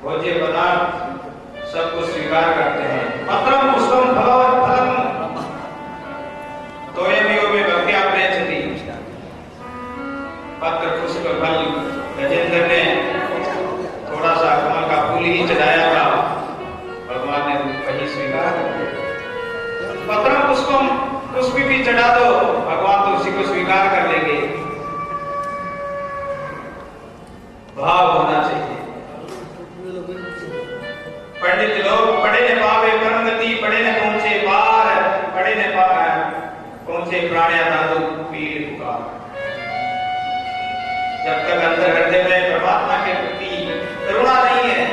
भोज्य पदार्थ सबको स्वीकार करते हैं। पत्रम पुष्पम फलम तोयमेव मे भक्त्या प्रयच्छति। पत्र पुष्प फल गजेंद्र ने थोड़ा सा कमल का फूल ही चढ़ाया था, भगवान ने वही स्वीकार कर लिया। पत्रम पुष्पम पुष्प भी चढ़ा दो, भगवान तो उसी को स्वीकार कर लेंगे। भाव होना चाहिए। पंडित लोग पढ़े न पावे परम गति, पढ़े न पहुंचे पार, पढ़े न पहुंचे प्राणया दादू पीर पुकार। जब तक अंदर हृदय में परमात्मा के प्रति करुणा नहीं है,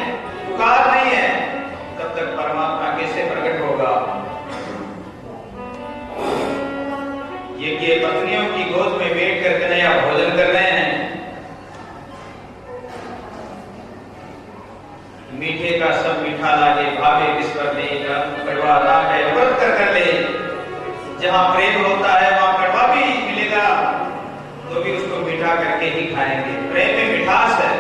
पुकार नहीं है, तब तक परमात्मा कैसे प्रकट होगा। ये पत्नियों की गोद में बैठ कर कन्हैया भोजन कर रहे हैं। मीठे का सब मीठा लागे, भावे किस पर ले, कड़वा राग है व्रत कर ले। जहां प्रेम होता है वहां कड़वा भी मिलेगा, तो भी उसको मीठा करके ही खाएंगे। प्रेम में मिठास है,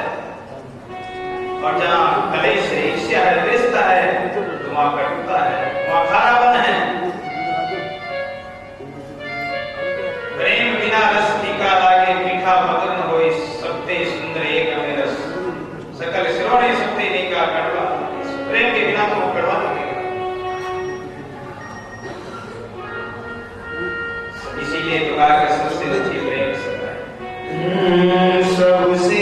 और जहां कलेश है, ईर्ष्या है, द्वेषता है, तो वहां कटुता है, वहां खारापन है। प्रेम बिना रस फीका लागे, मीठा मधुर न होए, सबते सुंदर एक में रस, सकल श्रवणे सबते नेका कड़वा। प्रेम के बिना तो वो कड़वा लगेगा। इसीलिए दुआ का सबसे अच्छी प्रेम सदा है। सबसे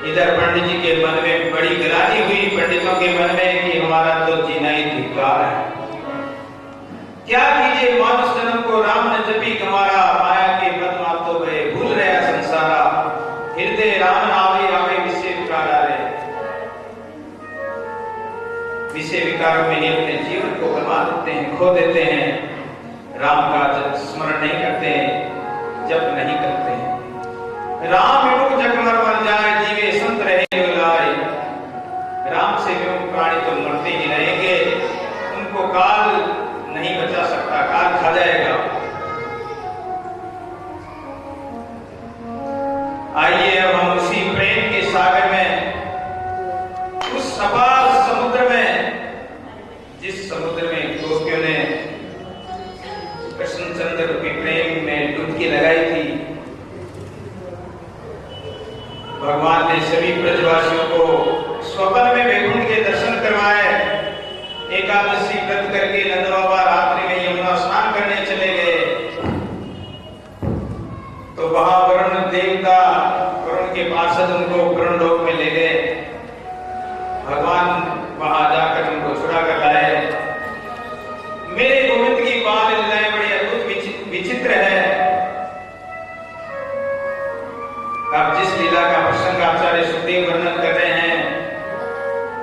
इधर पंडित जी के मन में बड़ी गिलानी हुई, पंडितों के मन में कि हमारा तो जीना ही धिक्कार है। क्या कीजिए मानुष जन्म को राम ने जपी गंवारा, माया के पद माप तो गए भूल रहा संसारा, हृदय राम आवे आवे विषय पुकारा रे। विकारों में ही अपने जीवन को गंवा देते हैं, खो देते हैं। राम का जब स्मरण नहीं करते, जप नहीं करते हैं। राम विमुख जग मर मर जाए, जीवे संत रहे बुलाए। राम से विमुख प्राणी तो मरते ही रहेंगे, उनको काल नहीं बचा सकता, काल खा जाएगा। आइए अब हम उसी प्रेम के सागर में, उस अपार समुद्र में, जिस समुद्र में गोपियों ने कृष्णचंद्र रूपी प्रेम में डुबकी लगाई थी, भगवान ने सभी ब्रजवासियों को स्वप्न में वैकुंठ के दर्शन करवाए। एकादशी व्रत करके नंद बाबा रात्रि में यमुना स्नान करने चले गए, तो वहां वरुण देवता, वरुण के पार्षद उनको वरुण लोक में ले गए। भगवान वहां जाकर उनको छुड़ा कर लाए। मेरे गोविंद की बाल लीलाएं बड़ी अद्भुत विचित्र है। अब जिस लीला का प्रसंग आचार्य सुखदेव वर्णन कर रहे हैं,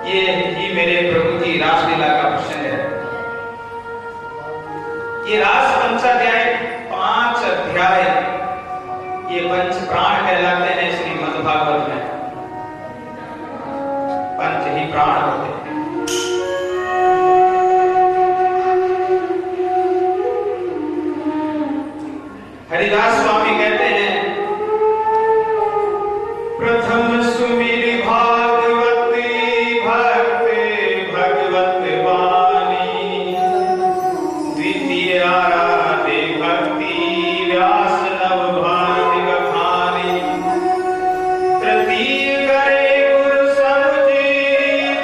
ये ही मेरे प्रभु की रासलीला का प्रसंग है। ये रास पंचाध्याय 5 अध्याय, ये पंच प्राण कहलाते हैं श्रीमद् भागवत में। पंच ही प्राण होते हैं। हरिदास स्वामी कहते हैं, प्रथम सुमिरि भागवती भक्ति भगवत वाणी, द्वितीय आराधे भक्ति व्यास नव भारती बखानी, तृतीय करे गुरु समुझी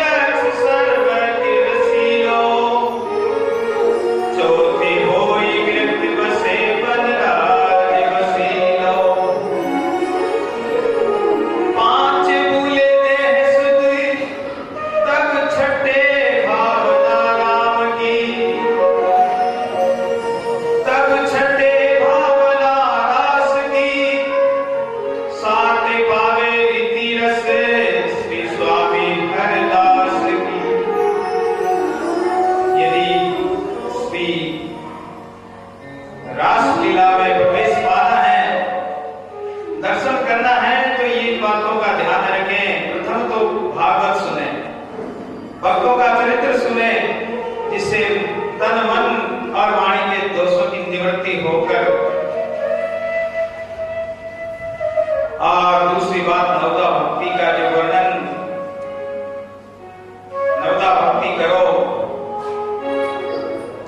दक्ष सर्वज्ञ रसीलो, चौथी होई व्यक्ति बसे बनराज बसीलो, पांच भूले देह सुधि तक छठे भावना राम की, तब छठे भावना रास की, साथ पावे रीति रस श्री स्वामी हरदास की। यदि श्री रास लीला में प्रवेश पाना है, दर्शन करना है, तो ये बातों का ध्यान रखें। प्रथम तो भागवत सुने, भक्तों का चरित्र सुने, जिससे तन मन और वाणी के दोषों की निवृत्ति होकर, और दूसरी बात नवदा भक्ति का जो वर्णन, नवदा भक्ति करो।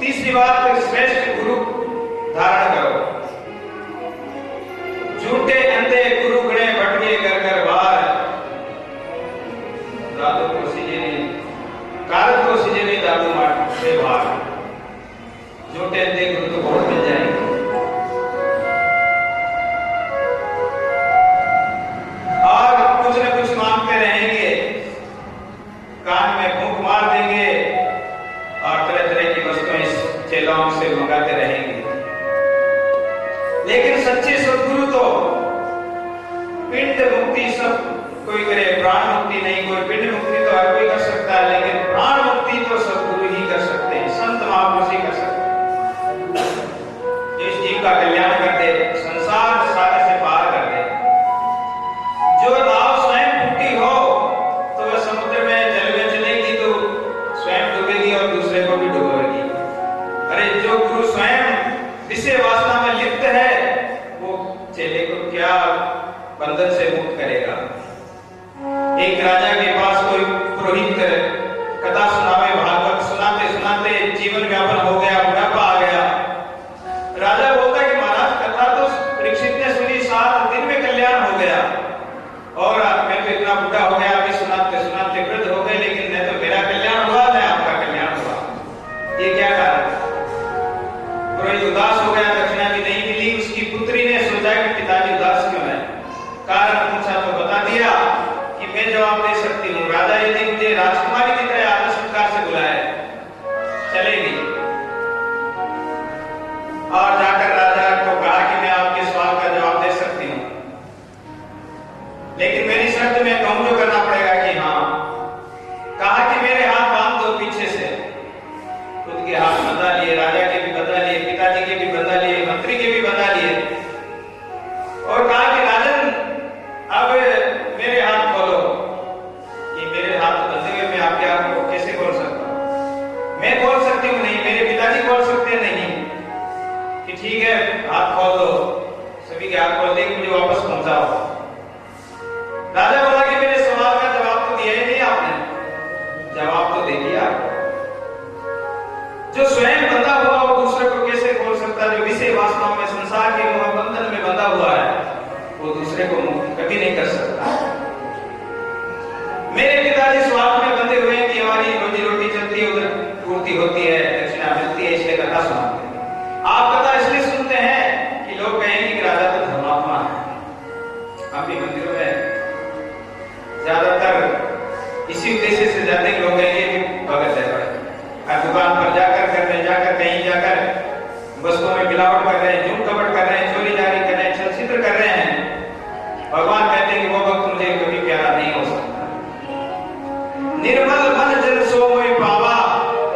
तीसरी बात, श्रेष्ठ गुरु धारण करो। झूठे अंधे गुरु गणे भटके कर कर बार, दादू को सिजेने, कारत को सिजेने दादू मार से बार। झूठे अंधे गुरु तो बहुत मिल जाएंगे। और कुछ न कुछ मांगते रहेंगे, कान में फूंक मार देंगे, और तरह तरह की वस्तुएं चेलाओं से मंगाते रहेंगे। लेकिन सच्चे सद्गुरु तो पिंड मुक्ति सब कोई करे, प्राण मुक्ति नहीं। कोई पिंड मुक्ति तो हर कोई कर सकता है, लेकिन प्राण मुक्ति तो सद्गुरु ही कर सकते हैं, संत महापुरुष ही कर सकते हैं। जिस जीव का कल्याण कर दे, संसार सागर से पार कर दे। जो नाव स्वयं टूटी हो तो वह समुद्र में जल में चलेगी तो स्वयं डूबेगी और दूसरे को भी डुबोएगी। अरे जो गुरु स्वयं विषय वासना में लिप्त है, वो चेले को क्या बंधन से मुक्त करेगा। एक राजा के पास कोई पुरोहित कथा सुनावे, भागवत सुनाते सुनाते जीवन व्यापन हो गया, बुढ़ापा आ गया। राजा बोलता कि महाराज कथा तो परीक्षित ने सुनी, 7 दिन में कल्याण हो गया, और मैं तो इतना बुढ़ा हो गया, अभी सुनाते सुनाते वृद्ध हो गए, लेकिन न तो मेरा कल्याण हुआ न आपका कल्याण हुआ। ये क्या कारण? पुरोहित उदास हो गया, दक्षिणा भी नहीं मिली। उसकी पुत्री ने सोचा कि पिताजी उदास क्यों है, कारण पूछा तो बता दिया कि मैं जवाब दे सकती हूँ। राजा यदि मुझे राजकुमारी की तरह आदर सत्कार से बुलाए, चलेगी। और जाकर राजा को कहा कि मैं आपके सवाल का जवाब दे सकती हूँ, लेकिन मेरी शर्त में कहूं जो करना पड़ेगा कि हाँ। कहा कि मेरे हाथ बांध दो पीछे से। पहुंचाओ। राजा बोला कि मेरे सवाल का जवाब तो दिया ही नहीं आपने। जवाब तो दे दिया। जो स्वयं बंधा हुआ वो दूसरे को कैसे खोल सकता? जो विषय वासनाओं में, संसार के मोह बंधन में बंधा हुआ है, वो दूसरे को मुक्त कभी नहीं कर सकता। मेरे पिताजी स्वार्थ में बंधे हुए हैं कि हमारी रोजी रोटी चलती है, उधर पूर्ति होती है, दक्षिणा मिलती है, इसलिए कथा सुनाते हैं। आप कथा इसलिए सुनते हैं कि लोग कहेंगे कि राजा तो धर्मात्मा है। हम भी मंदिरों में ज्यादातर इसी उद्देश्य से जाते हैं, लोग कहेंगे कि भगत है, दुकान पर जाकर, घर में जाकर, कहीं जाकर वस्तुओं में मिलावट कर रहे हैं, झूठ कपट कर रहे हैं, चोरी जारी कर रहे हैं, छल छिद्र कर रहे हैं। भगवान कहते हैं कि वो भक्त मुझे कभी प्यारा नहीं हो सकता। निर्मल मन जन सो मोय पावा,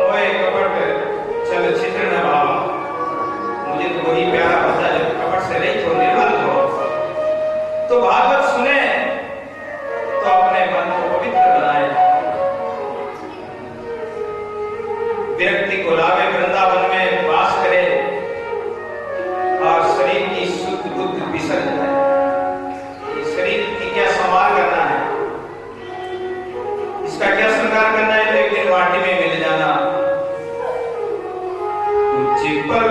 मोय कपट छल छिद्र न भावा। मुझे तो वही प्यारा होता है जो कपट से रहित हो, निर्मल हो। तो भागवत सुने तो अपने मन को पवित्र बनाए, व्यक्ति को लावे, वृंदावन में वास करे और शरीर की शुद्ध बुद्ध विसर जाए। शरीर की क्या संभाल करना है, इसका क्या श्रृंगार करना है, तो एक दिन माटी में मिल जाना। कुछ पल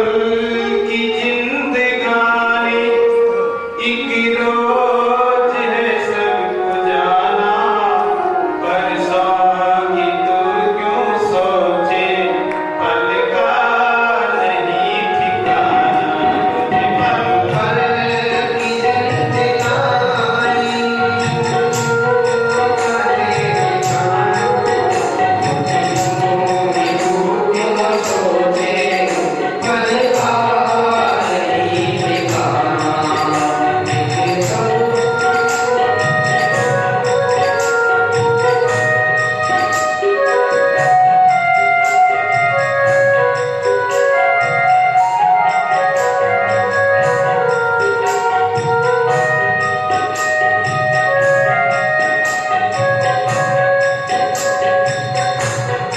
की जिंदगानी एक रोज है सबको जाना, पर सागी तो क्यों सोचे पल का नहीं ठिकाना।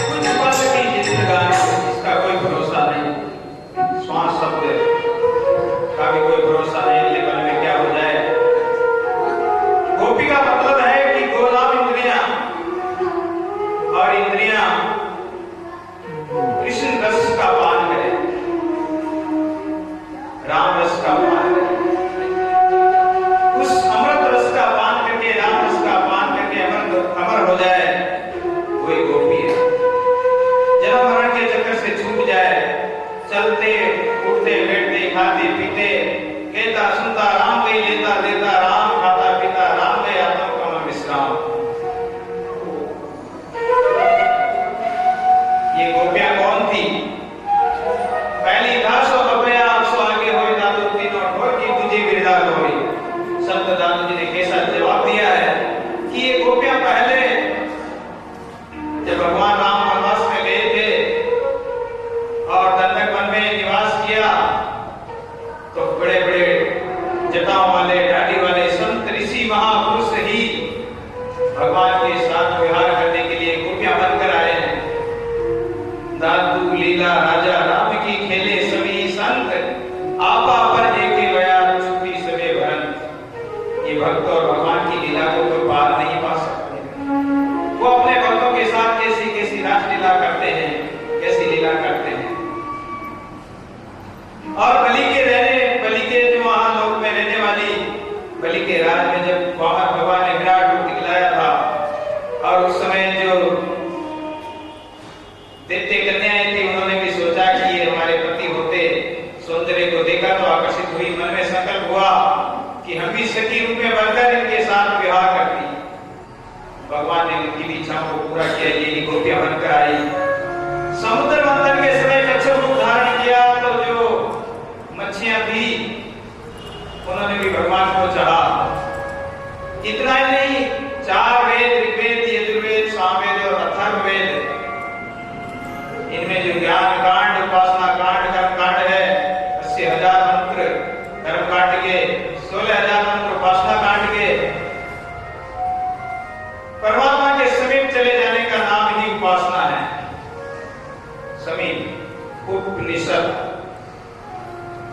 कुछ पल की जिंदगानी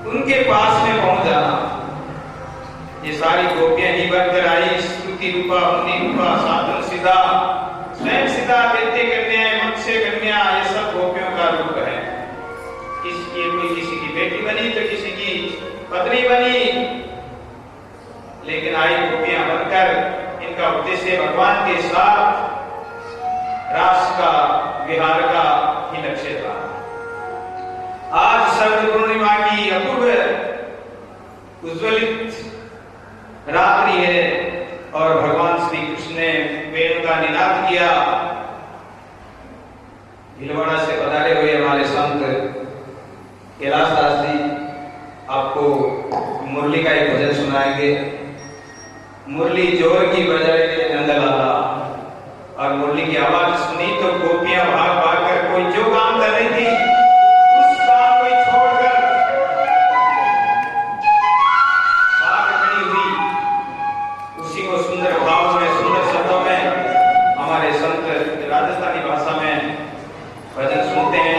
उनके पास में पहुंच जाना, ये सारी गोपियां ही बनकर आई, श्रुति रूपा, मुनि रूपा, साधन सीधा, स्वयं सीधा, दैत्य कन्या, मत्स्य कन्या, ये सब गोपियों का रूप है। कोई किसी की बेटी बनी तो किसी की पत्नी बनी, लेकिन आई गोपियां बनकर। इनका उद्देश्य भगवान के साथ रास का, विहार का ही लक्ष्य था। आज शरद पूर्णिमा की अपूर्व उज्ज्वलित रात्रि है और भगवान श्री कृष्ण ने वेणु का निनाद किया। भीलवाड़ा से पधारे हुए हमारे संत कैलाश दास जी आपको मुरली का एक भजन सुनाएंगे। मुरली जोर की बजाए नंदलाला, और मुरली की आवाज सुनी तो गोपियां भाग भाग कर, कोई जो काम कर रही थी उस काम को छोड़कर भाग खड़ी हुई। उसी को सुंदर भाव में, सुंदर शब्दों में हमारे संत राजस्थानी भाषा में भजन सुनते हैं।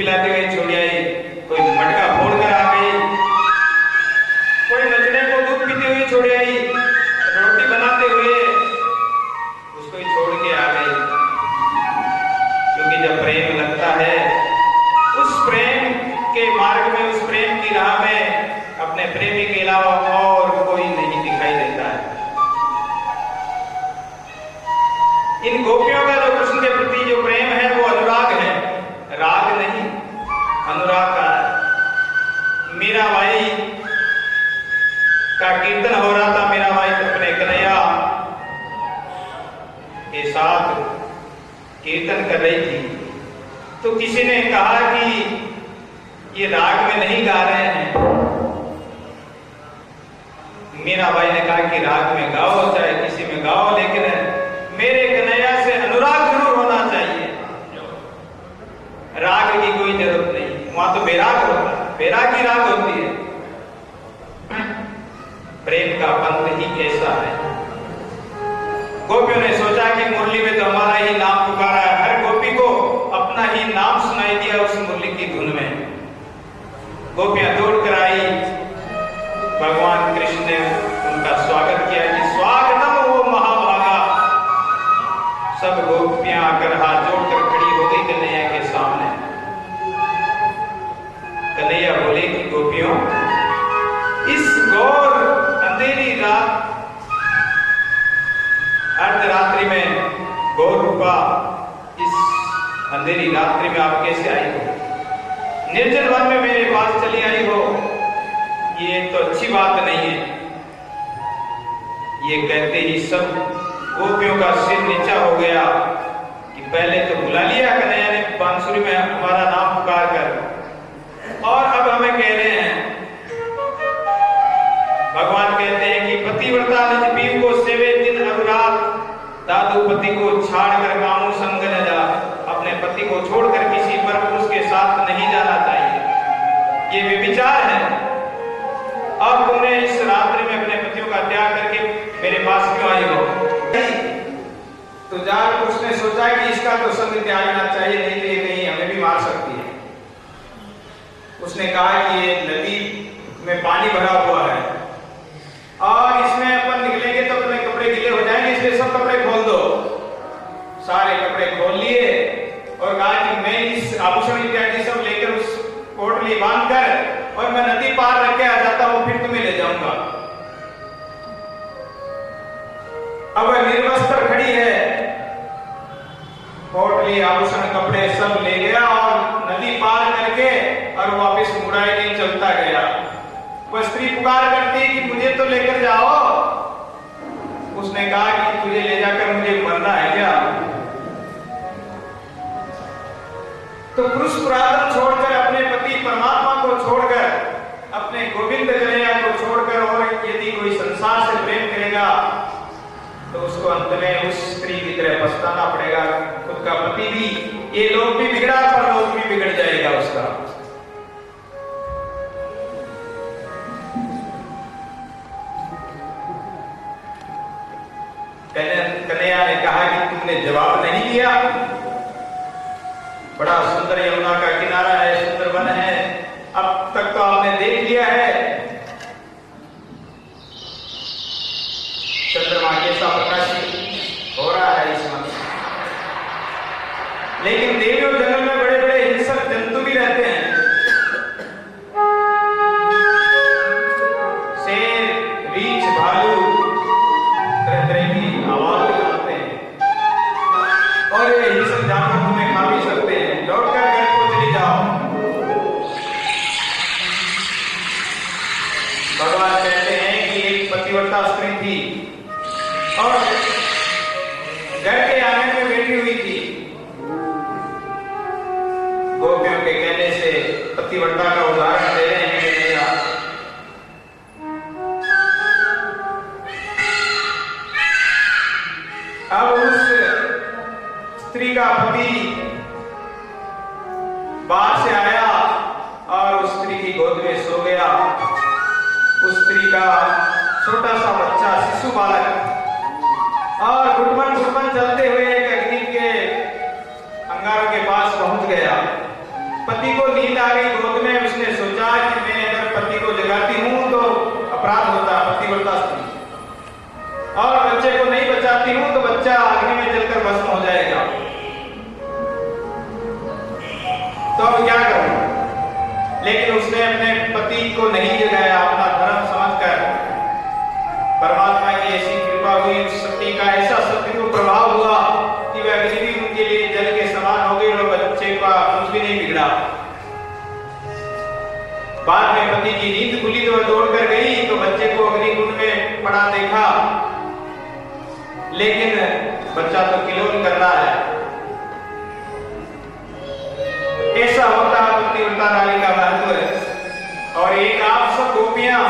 पिलाते हुए छोड़ आई, कोई मटका फोड़ कर आ गई, कोई बछड़े को दूध पीते हुए छोड़ आई, रोटी बनाते हुए उसको ही छोड़ के आ गई। क्योंकि जब प्रेम लगता है, उस प्रेम के मार्ग में, उस प्रेम की राह में अपने प्रेमी के अलावा और कोई नहीं दिखाई देता है। इन गोपियों का जो कृष्ण के प्रति जो प्रेम है वो अनुराग है, राग नहीं, अनुराग का है। मीराबाई का कीर्तन हो रहा था, मीराबाई अपने कन्हैया के साथ कीर्तन कर रही थी, तो किसी ने कहा कि ये राग में नहीं गा रहे हैं। मीराबाई ने कहा कि राग में गाओ, चाहे किसी में गाओ, लेकिन मेरे कन्हैया से अनुराग जरूर होना चाहिए। राग की कोई जरूरत नहीं, वहां तो बेराग होता है, बेरागी राग होती है। प्रेम का पंथ ही ऐसा है। गोपियों ने सोचा कि मुरली में तो हमारा ही नाम पुकारा है, हर गोपी को अपना ही नाम सुनाई दिया उस मुरली की धुन में। गोपियां दौड़ कर आई, भगवान कृष्ण ने उनका स्वागत किया कि स्वागतम वो महाभागा। सब गोपियां आकर हाथ जोड़कर खड़ी हो गई कन्हैया के सामने। कन्हैया बोले कि गोपियों, इस घोर अंधेरी रात, अर्धरात्रि में, घोर रूपा इस अंधेरी रात्रि में आप कैसे आई हो? निर्जन वन में मेरे पास चली आई हो, ये तो अच्छी बात नहीं है। ये कहते ही सब गोपियों का सिर नीचा हो गया कि पहले तो बुला लिया कन्हैया ने बांसुरी में हमारा नाम पुकार कर, और अब हमें कह रहे हैं। भगवान कहते हैं कि पतिव्रता निज पीव को सेवे दिन अब रात, दादू पति को छाड़ कर कामू संग न जा। अपने पति को छोड़कर किसी पर पुरुष के साथ नहीं जाना चाहिए, ये व्यभिचार है। और तुमने इस रात्रि में अपने पतियों का त्याग करके मेरे पास क्यों आई हो? तो जाकर उसने सोचा कि इसका तो संग त्यागना चाहिए, नहीं तो ये कहीं हमें भी मार सकती है। उसने कहा कि ये नदी में पानी भरा हुआ है और इसमें अपन निकलेंगे तो अपने कपड़े गीले हो जाएंगे, इसलिए सब कपड़े खोल दो। सारे कपड़े खोल लिए और कहा कि मैं इस आभूषण इत्यादि सब लेकर उस पोटली बांध कर और मैं नदी पार रख के आ जाता हूं, फिर तुम्हें ले जाऊंगा। अब वह निर्वस्त्र खड़ी है, पोटली आभूषण कपड़े सब ले गया और नदी पार करके और वापस मुड़ाई नहीं चलता गया। वह स्त्री पुकार करती कि मुझे तो लेकर जाओ। उसने कहा कि तुझे ले जाकर मुझे मरना है क्या? तो पुरुष पुरातन छोड़कर, अपने पति परमात्मा को छोड़कर, अपने गोविंद कन्हैया को छोड़कर और यदि कोई संसार से प्रेम करेगा तो उसको अंत में उस स्त्री की तरह पछताना पड़ेगा। खुद का पति भी, ये लोग भी बिगड़ा, पर लोग भी बिगड़ जाएगा उसका। कन्हैया ने कहा कि तुमने जवाब नहीं दिया। बड़ा सुंदर यमुना का किनारा है, सुंदर वन है, अब तक तो आपने देख लिया है चंद्रमा कैसा प्रकाशित हो रहा है इस वन। लेकिन देवियों जंगल में बड़े बड़े हिंसक जंतु भी रहते हैं, शेर, रीछ, भालू, तरह तरह की आवाज निकालते हैं और ये हिंसक जानवर तुम्हें खा भी सकते हैं। लौटकर घर को चली जाओ। भगवान कहते हैं कि एक पतिव्रता स्त्री थी और घर के आंगन में बैठी हुई थी। गोपियों के कहने से पतिव्रता का उदाहरण दे रहे हैं कन्हैया। अब उस स्त्री का पति बाहर से आया और उस स्त्री की गोद में सो गया। उस स्त्री का छोटा सा बच्चा, शिशु बालक, और घुटमन चलते हुए एक अग्नि के अंगारों के पास पहुंच गया। पति को नींद आ गई गोद में, उसने सोचा कि मैं अगर पति को जगाती हूं तो अपराध होता, पतिव्रता स्त्री, और बच्चे को नहीं बचाती हूं तो बच्चा अग्नि में जलकर भस्म हो जाएगा, तो अब क्या करूं? लेकिन उसने अपने पति को नहीं जगाया, अपना धर्म समझकर। परमात्मा की ऐसी कृपा हुई, उस सती का ऐसा सती को प्रभाव हुआ कि वह अग्नि भी उनके लिए जल के समान हो गई और बच्चे का कुछ भी नहीं बिगड़ा। बाद में पति की नींद खुली तो वह दौड़ कर गई तो बच्चे को अग्निकुंड में पड़ा देखा, लेकिन बच्चा तो किलोल कर रहा है। ऐसा होता है पतिव्रता नारी का महत्व है। और एक आप सब गोपियां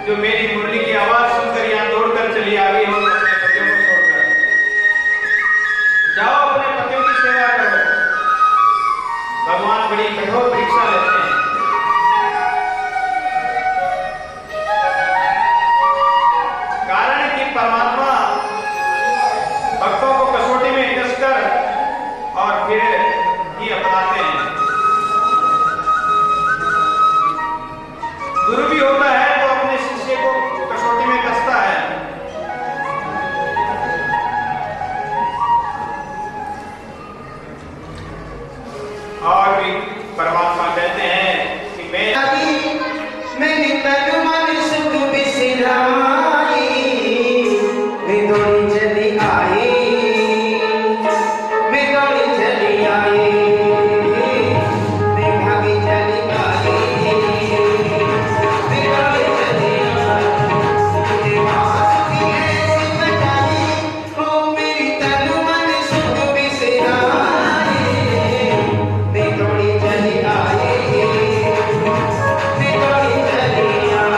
जो मेरी मुरली की आवाज सुनकर यहाँ दौड़कर चली आ गई हो, अपने पतियों को छोड़कर जाओ, अपने पतियों की सेवा करो। भगवान बड़ी कठोर परीक्षा लेते हैं। कारण कि परमात्मा भक्तों को कसौटी में कसकर और फिर ही अपनाते हैं। गुरु भी होता है तो अपने शिष्य को कसौटी में कसता है। और भी परमात्मा कहते हैं कि मैं तन मन सुख बिसराई, मैं दौड़ी चली आई, मैं दौड़ी चली आई, मैं भागी चली आई, मैं दौड़ी चली आई, तेरे आंसू की ऐसी बजाई, ओ मेरी तन मन सुख बिसराई, मैं दौड़ी चली आई, मैं दौड़ी चली आई।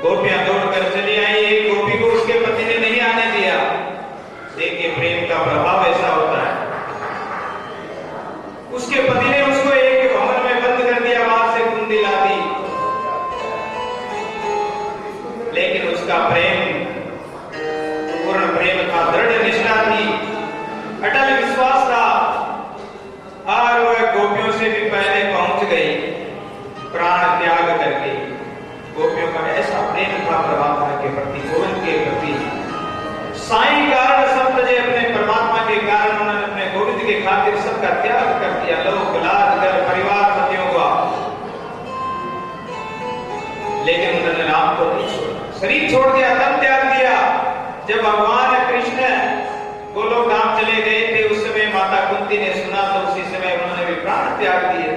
गोपियां दौड़कर चली आई। एक गोपी को उसके पति ने नहीं आने दिया। देखिए प्रेम का प्रभाव ऐसा होता है। उसके पति ने उसको एक भवन में बंद कर दिया, वहां से कुंडी ला दी। लेकिन उसका प्रेम पूर्ण प्रेम था, दृढ़ निष्ठा थी, अटल विश्वास था और वह गोपियों से भी पहले पहुंच गई, प्राण त्याग करके। गोपियों का ऐसा प्रेम था परमात्मा के प्रति, गोविंद के प्रति। साईं कारण सब तजे, अपने परमात्मा के कारण उन्होंने अपने गोविंद के खातिर सबका त्याग कर दिया, लोक लाज घर परिवार पतियों का। लेकिन उन्होंने राम को नहीं छोड़ा, शरीर छोड़ दिया, तब त्याग दिया। जब भगवान कृष्ण गोलोक धाम चले गए थे, उस समय माता कुंती ने सुना तो उसी समय उन्होंने भी प्राण त्याग दिए।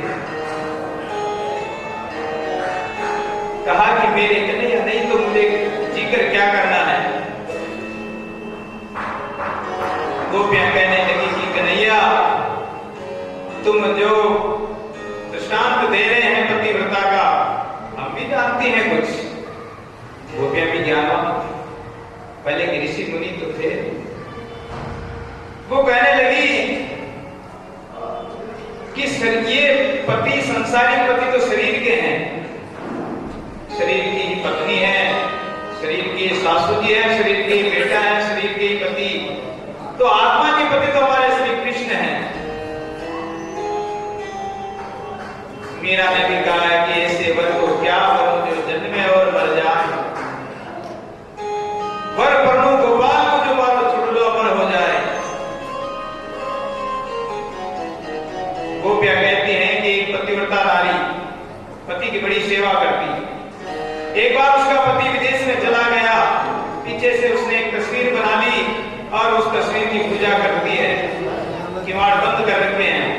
कहा कि मेरे कन्हैया नहीं तो मुझे जीकर क्या करना है। गोपियां कहने लगी कि कन्हैया तुम जो दृष्टांत दे रहे हैं पतिव्रता का, हम भी जानती हैं कुछ। गोपियां भी ज्ञानवान, पहले के ऋषि मुनि तो थे। वो कहने लगी कि ये पति, संसारिक पति तो शरीर के हैं, शरीर की पत्नी है, शरीर की सासू जी है, शरीर की बेटा है, शरीर के पति, तो आत्मा के पति तो हमारे श्री कृष्ण हैं। मीरा ने भी कहा है कि ऐसे वर को क्या करूं जो जन्मे और मर जाए, वर परणु गोपाल को जो मारो छोड़ लो अमर हो जाए। गोपियां कहती हैं कि एक पतिव्रता नारी पति की बड़ी सेवा करती। एक बार उसका पति विदेश में चला गया, पीछे से उसने एक तस्वीर बना ली और उस तस्वीर की पूजा करती है, किवाड़ बंद कर रखे हैं।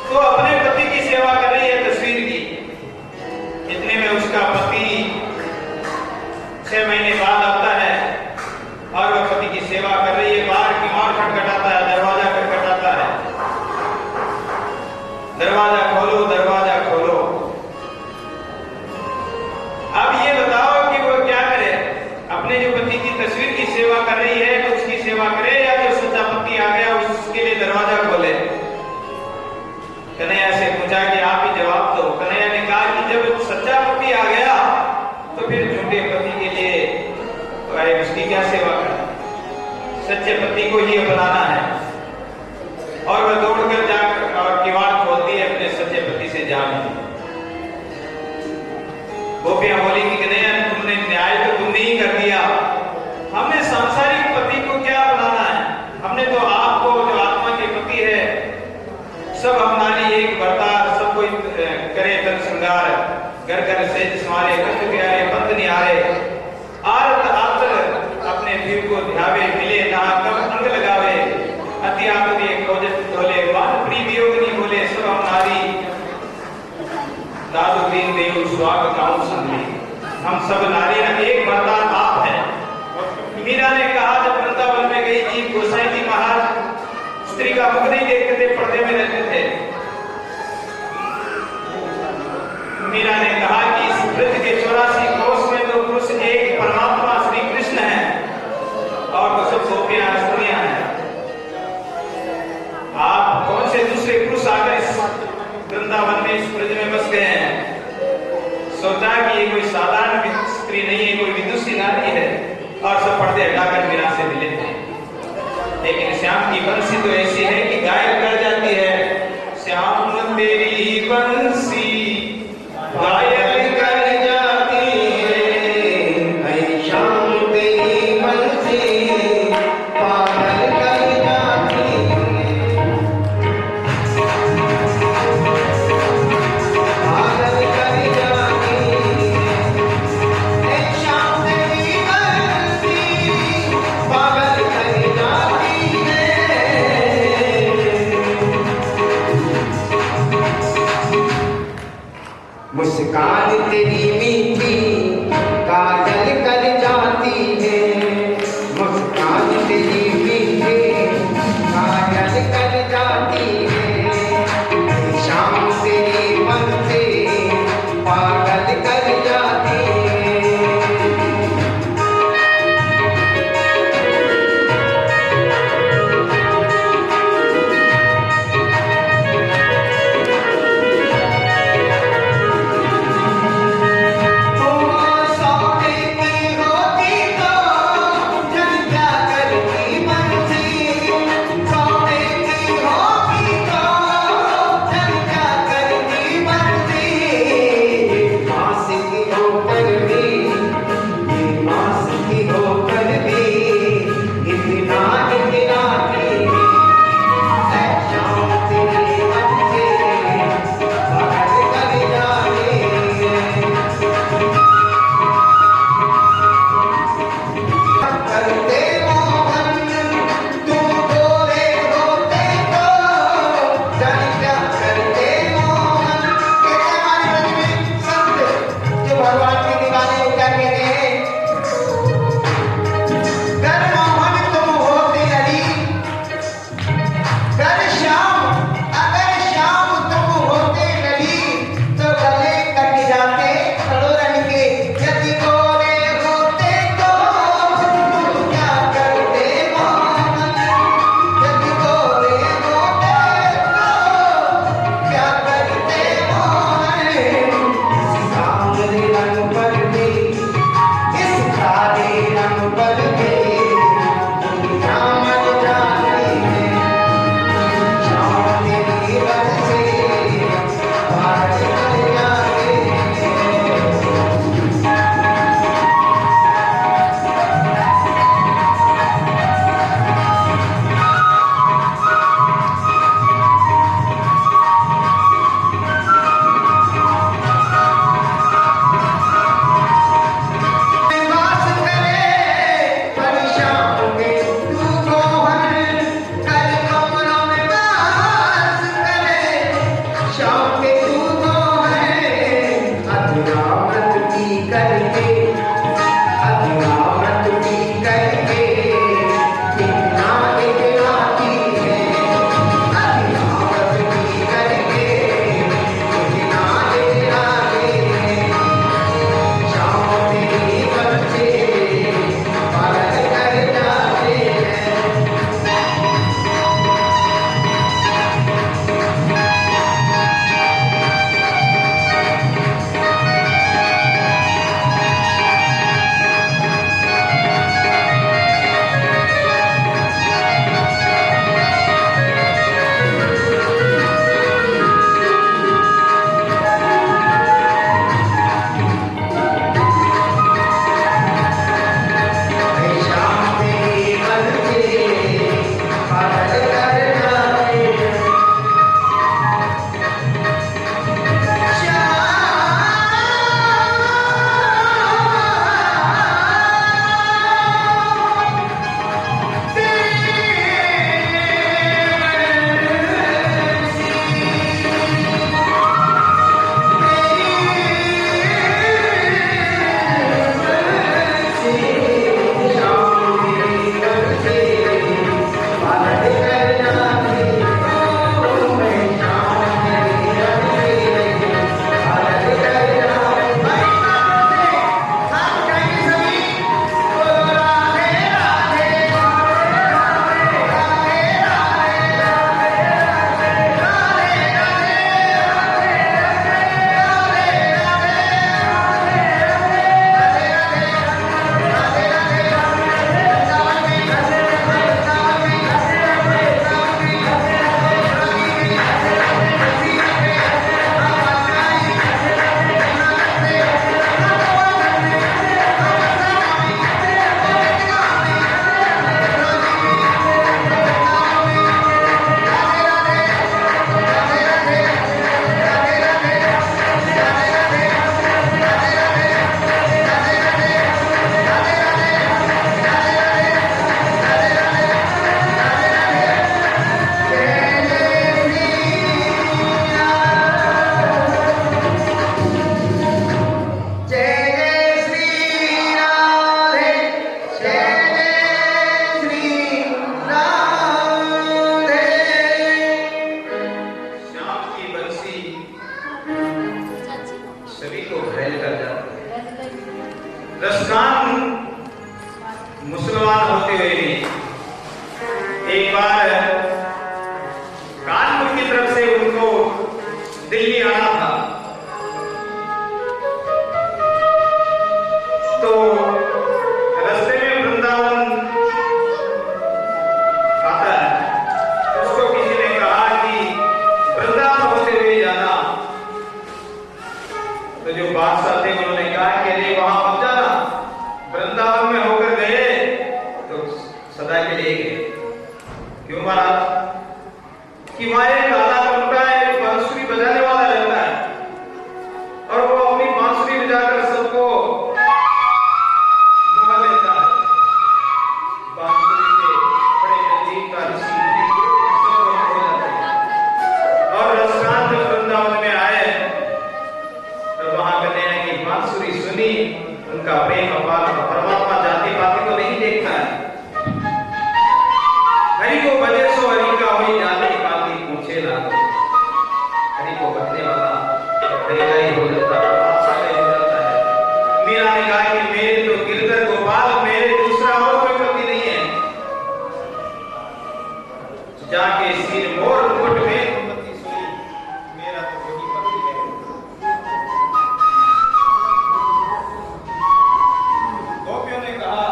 तो अपने पति की सेवा कर रही है तस्वीर की। इतने में उसका पति 6 महीने बाद आता है और वह पति की सेवा कर रही है। बाहर किवाड़ खटखटाता है, दरवाजा खटखटाता है, दरवाजा खोलो, दरवाजा खोलो। अब ये बताओ कि वो क्या करे, अपने जो पति की तस्वीर की सेवा कर रही है तो उसकी सेवा करे, या जो सच्चा पति आ गया उसके लिए दरवाजा खोले। कन्हैया से पूछा कि आप ही जवाब दो। कन्हैया ने कहा कि जब सच्चा पति आ गया तो फिर झूठे पति के लिए उसकी क्या सेवा करना, सच्चे पति को ही अपनाना है। और वह दौड़कर जाकर और किवाड़ खोलती है, अपने सच्चे पति से जाने। गोपियां बोली कि कन्हैया तुमने न्याय तो तुमने ही कर दिया, हमने सांसारिक पति को क्या अपनाना है, हमने तो आपको जो आत्मा के पति है, सब हम नारी एक बर्तार, सब कोई करे तन श्रृंगार, घर घर से समारे कंठ प्यारे पंथ निहारे, आरत आतर अपने फिर को ध्यावे, मिले ना कब अंग लगावे, अति आतुरी खोजत ढोले, मान प्रिय वियोगनी बोले, सब हम नारी दादू दीन देव स्वाग गाँव संगी, हम सब नारी ना एक बर्तार आप हैं। मीरा ने कहा जब वृंदावन में गई थी, गोसाई जी महाराज स्त्री का मुख नहीं देखते थे, पर्दे में रहते थे। मीरा ने कहा कि इस वृत्त के 84 कोष में तो पुरुष एक परमात्मा श्री कृष्ण है और तो सब गोपियां स्त्रियां हैं। आप कौन से दूसरे पुरुष आकर इस वृंदावन में, इस ब्रज में बस गए हैं। सोचा कि ये कोई साधारण स्त्री नहीं है, कोई विदुषी नारी है, और सब पर्दे हटाकर मीरा से मिले थे। लेकिन श्याम की बंसी तो ऐसी है कि गायब कर जाती है। श्याम तेरी बंसी गायब कर जाती है, श्याम तेरी बंसी पागल कर जाती है, पागल कर जाती है, श्याम तेरी बंसी बादशाह थे उन्होंने कहा कि अरे वहां मत जाना, वृंदावन में होकर गए तो सदा के लिए गए। क्यों महाराज? कि वहां एक काला कंटा है, बांसुरी बजाने वाला रहता है और वो अपनी बांसुरी बजाकर सबको मोह लेता है। बांसुरी से बड़े नजदीक का ऋषि मुनि सब लोग हो जाते हैं और रसराज जब वृंदावन में आए तो वहां कहते हैं कि बांसुरी सुनी, उनका प्रेम अपार, परमात्मा जाति पाति को नहीं देखता है। हरि को भजे सो हरि का होई, जाति पाति पूछे ना। हरि को भजने वाला हरि ही हो जाता है, परमात्मा का हो जाता है। मीरा ने कहा कि मेरे तो गिरधर गोपाल, मेरे दूसरा और कोई पति नहीं है। जाके सिर मोर मुकुट में पति सोई, मेरा तो वही पति है। गोपियों ने कहा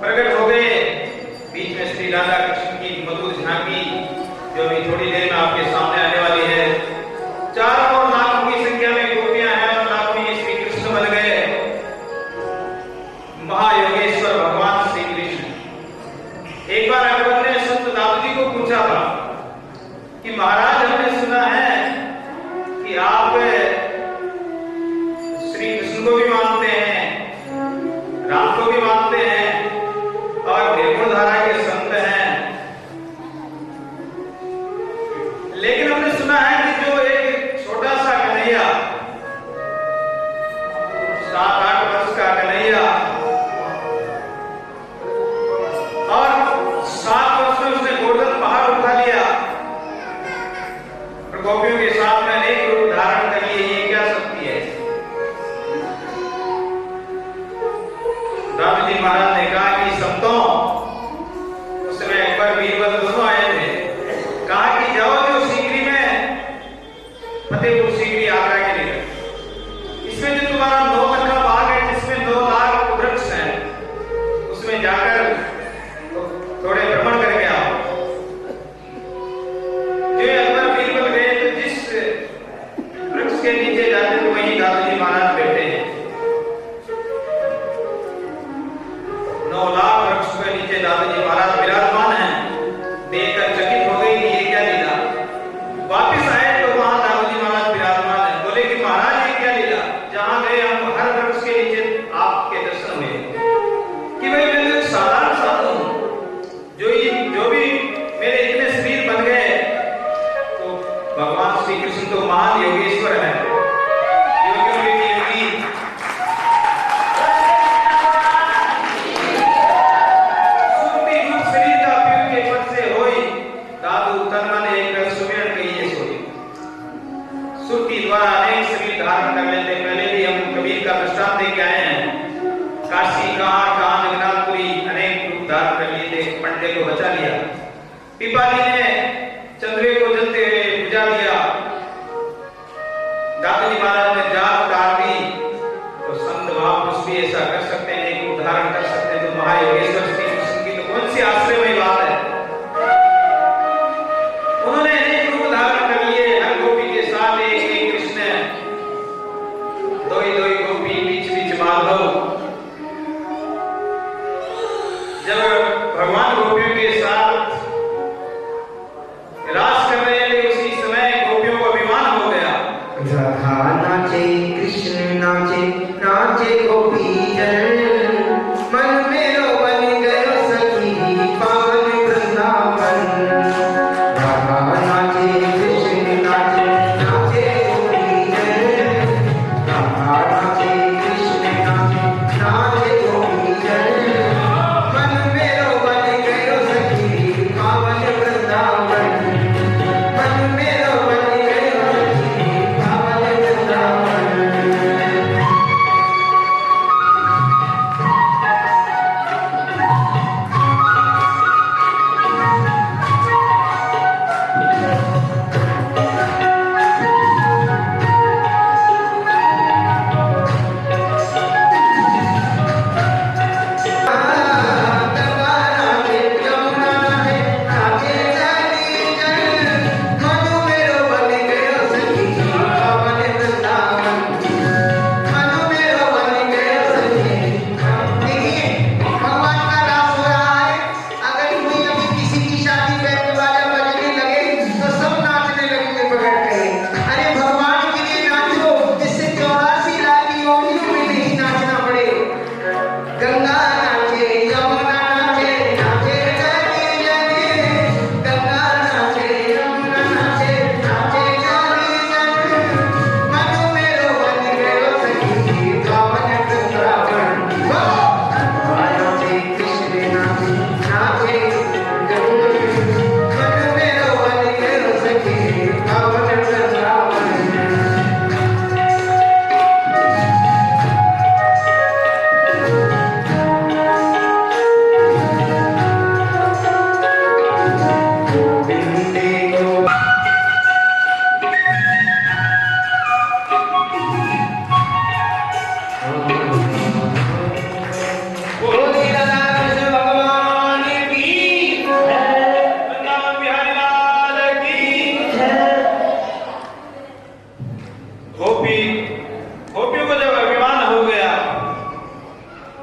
प्रकट हो गए। बीच में श्री राधा कृष्ण की मधुर झांकी जो अभी थोड़ी देर में आपके सामने आने वाली है। चारों और लाखों की संख्या में गोपियां हैं और लाखों में श्री कृष्ण बन गए। महायोगेश्वर भगवान श्री कृष्ण। एक बार अकबर ने संत दाऊद जी को पूछा था कि महाराज हमने सुना है कि आप श्री कृष्ण को भी मानते हैं, राम को भी मानते हैं और निर्गुण धारा के संत हैं, लेकिन हमने सुना है कि जो एक छोटा सा कन्हैया, 7-8 वर्ष का कन्हैया और 7 वर्ष में उसने गोवर्धन पहाड़ उठा लिया और गोपियों के साथ में अनेक रूप धारण कर लिए, ये क्या शक्ति है? दाऊद जी महाराज ने कहा कि संतों, उस समय अकबर बीरबल दोनों आए थे, कहा कि जाओ जो सीकरी में फतेहपुर सीकरी आगरा के लिए, इसमें जो तुम्हारा 9 कट्ठा बाग है जिसमें 9 लाख वृक्ष हैं, उसमें जाकर थोड़े भ्रमण करके आओ। जो अकबर बीरबल गए तो जिस वृक्ष के नीचे जाते तो वहीं दाऊद जी महाराज बैठे हैं। 9 लाख वृक्ष के नीचे दाऊद जी महाराज विराजमान हैं। देखकर चकित हो गई कि ये क्या लीला। वापिस आए तो वहां दाऊद जी महाराज विराजमान हैं। बोले कि महाराज ये क्या लीला, जहां गए हम हर वृक्ष के नीचे आपके दर्शन हुए। कि भाई मैं तो साधारण साधु हूं, जो भी मेरे इतने शरीर बन गए, तो भगवान श्री कृष्ण तो महान योगेश्वर है, योगियों के योगी। सुरती द्वारा अनेक शरीर धारण कर लेते। पहले भी हम कबीर का दृष्टांत दे के आए हैं। काशी, कहां जगन्नाथपुरी अनेक रूप धारण कर लिए थे, पंडे को बचा लिया। पिपाली ने चंद्रे को जलते हुए बुझा दिया। दाऊद जी महाराज ने जात काट दी। तो संत महापुरुष भी ऐसा कर सकते हैं, एक रूप धारण कर सकते हैं। तो महायोगेश्वर श्री कृष्ण की तो कौन सी आश्चर्यमयी बात है। उन्होंने अनेक रूप धारण कर लिए। हर गोपी के साथ एक कृष्ण, दोई गोपी, बीच माधव। जब भगवान गोपियों के साथ रास कर रहे थे, उसी समय गोपियों को अभिमान हो गया। राधा नाचे, कृष्ण नाचे, नाचे गोपी जन, मन मेरो बन गयो सखी पावन वृंदावन। राधा नाचे, कृष्ण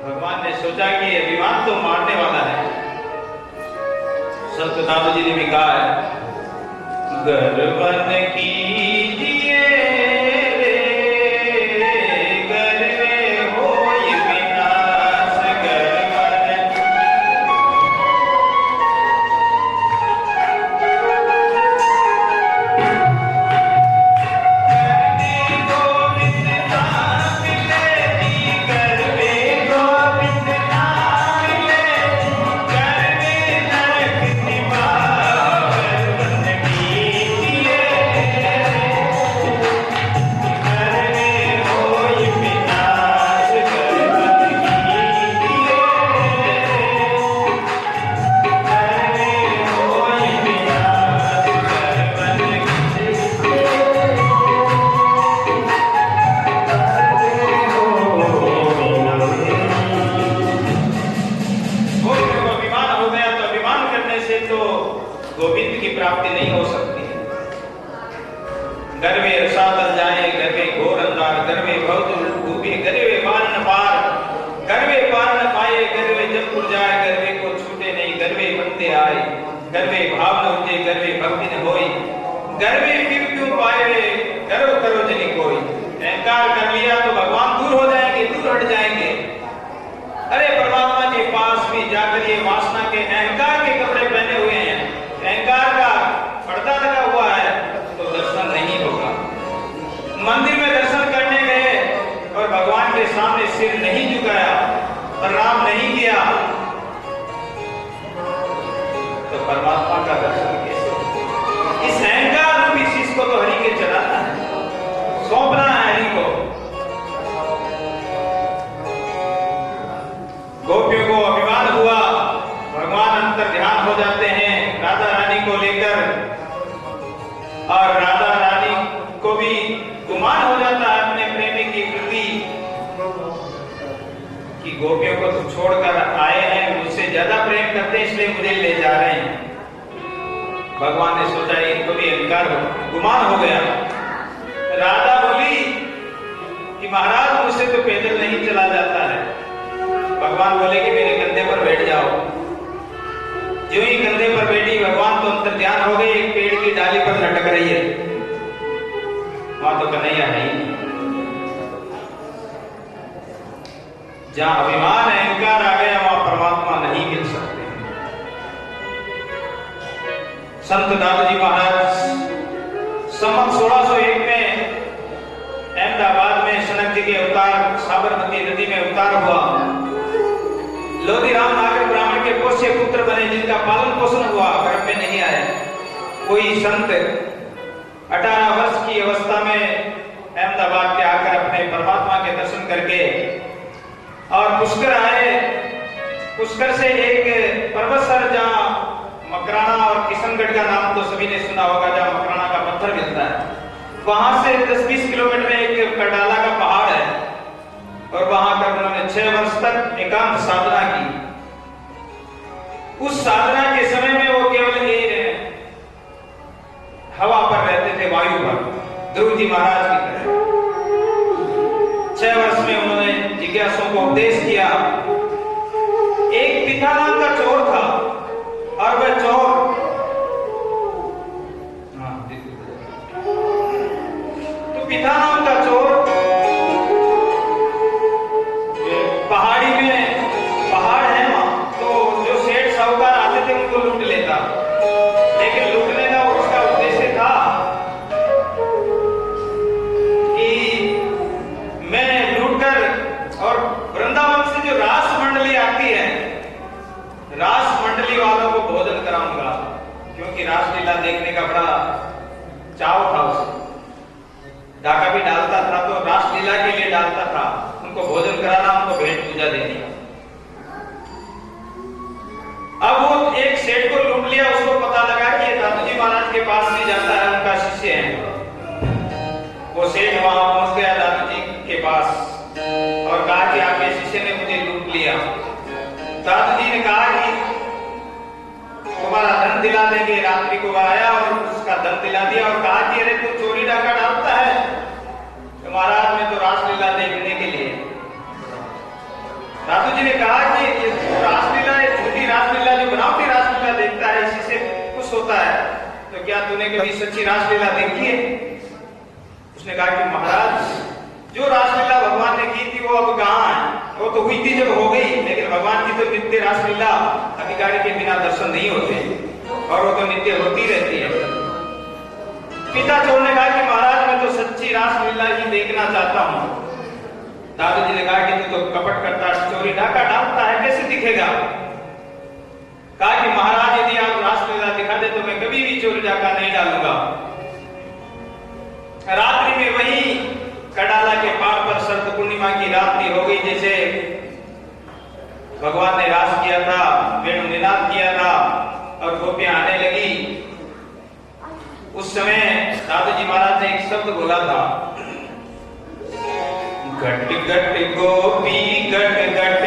भगवान ने सोचा कि अभिमान तो मारने वाला है। संत दादू जी ने भी कहा है, गर्वन कीजिए गोविंद की प्राप्ति नहीं हो सकती है। गर्वे रसातल जाए, गर्वे घोर अंधार, गर्वे बहुत डूबे, गर्वे पार न पार, गर्वे पार न पाए, गर्वे जब पुर जाए, गर्वे को छूटे नहीं, गर्वे बनते आए, गर्वे भाव न उठे, गर्वे भक्ति न होई, गर्वे फिर क्यों पाए रे, गर्व करो जनी कोई। अहंकार कर लिया तो भगवान दूर हो जाएंगे, दूर हट जाएंगे। अरे परमात्मा के पास भी जाकर ये वासना के अहंकार के कपड़े पहने हुए हैं, अहंकार का पर्दा लगा हुआ है, तो दर्शन नहीं होगा। मंदिर में दर्शन करने गए और भगवान के सामने सिर नहीं झुकाया, प्रणाम नहीं किया, तो परमात्मा का दर्शन कैसे? इस अहंकार रूपी चीज को तो हरि के चढ़ाना है, सौंपना है हरि को। गोपियों को अभिमान हुआ, भगवान अंतर ध्यान हो जाते हैं राधा रानी को लेकर, और राधा रानी को भी गुमान हो जाता है अपने प्रेमी की प्रति कि गोपियों को तो छोड़कर आए हैं, मुझसे ज्यादा प्रेम करते हैं, इसलिए मुझे ले जा रहे हैं। भगवान ने सोचा इनको भी अहंकार गुमान हो गया। राधा बोली कि महाराज मुझसे तो पैदल नहीं चला जाता है। भगवान बोले कि मेरे कंधे पर बैठ जाओ। जो ही कंधे पर बैठी, भगवान तो अंतर ध्यान हो गए, एक पेड़ की डाली पर लटक रही है, वहां तो कन्हैया है ही नहीं। जहां अभिमान अहंकार आ गया, वहां परमात्मा नहीं मिल सकते। संत दादू जी महाराज संवत 1601 में अहमदाबाद में सनक जी के अवतार, साबरमती नदी में अवतार हुआ। लोधी राम नागर ब्राह्मण के पोष्य पुत्र बने, जिनका पालन पोषण हुआ, गर्भ में नहीं आए। कोई संत 18 वर्ष की अवस्था में अहमदाबाद के आकर अपने परमात्मा के दर्शन करके और पुष्कर आए। पुष्कर से एक पर्वत सर, जहाँ मकराना और किशनगढ़ का नाम तो सभी ने सुना होगा, जहाँ मकराना का पत्थर मिलता है, वहां से 10-20 किलोमीटर एक कटाला का पहाड़ है, और वहां पर उन्होंने 6 वर्ष तक एकांत साधना की। उस साधना के समय में वो केवल हवा पर रहते थे, वायु पर, ध्रुव जी महाराज की तरह। 6 वर्ष में उन्होंने जिज्ञासुओं को उपदेश किया। एक पिता नाम का चोर था, और वह चोर तो पिता नाम का चोर पहाड़ी में, पहाड़ है वहां, तो जो सेठ साहूकार आते थे उनको लूट लेता। लेकिन लूटने का उसका उद्देश्य था कि मैं लूटकर, और वृंदावन से जो रास मंडली आती है, रास मंडली वालों को भोजन कराऊंगा, क्योंकि रासलीला देखने का बड़ा चाव था उसे। डाका भी डालता था, तो रासलीला के लिए डालता था, उनको भोजन कराना, उनको भेंट पूजा देनी। अब वो एक सेठ को लूट लिया, उसको पता लगा कि ये दादू जी महाराज के पास नहीं जाता है, उनका शिष्य है। वो सेठ वहां पहुंच गया दादू जी के पास और कहा कि आपके शिष्य ने मुझे लूट लिया। दादू जी ने कहा कि तुम्हारा धन दिला देंगे। रात्रि को आया और उसका धन दिला दिया, और कहा कि अरे तू चोरी डाका डालता है, तो महाराज में तो रासलीला देखने के लिए। दादू जी ने कहा कि ये रासलीला, ये झूठी रासलीला, जो बनावटी रासलीला देखता है इसी से खुश होता है, तो क्या तूने कभी सच्ची रासलीला देखी है? उसने कहा कि महाराज, जो रासलीला भगवान ने की थी वो अब कहाँ है? वो तो हुई थी जब हो गई, लेकिन भगवान की तो नित्य रासलीला अधिकारी के बिना दर्शन नहीं होते, और वो तो नित्य होती रहती है। पिता चोर ने कहा कि महाराज, मैं तो सच्ची रासलीला ही देखना चाहता हूँ। दादाजी ने कहा कि तू तो कपट करता, चोरी डाका डालता है, कैसे दिखेगा? कहा कि महाराज, यदि आप रासलीला दिखा दे तो मैं कभी भी चोरी डाका नहीं डालूंगा। रात्रि में वही कडाला के पहाड़ पर शरद पूर्णिमा की रात्रि हो गई, जैसे भगवान ने रास किया था, वेणु निनाद किया था और गोपियां आने लगी। उस समय दादाजी महाराज ने एक शब्द बोला था, घट घट गोपी घट घट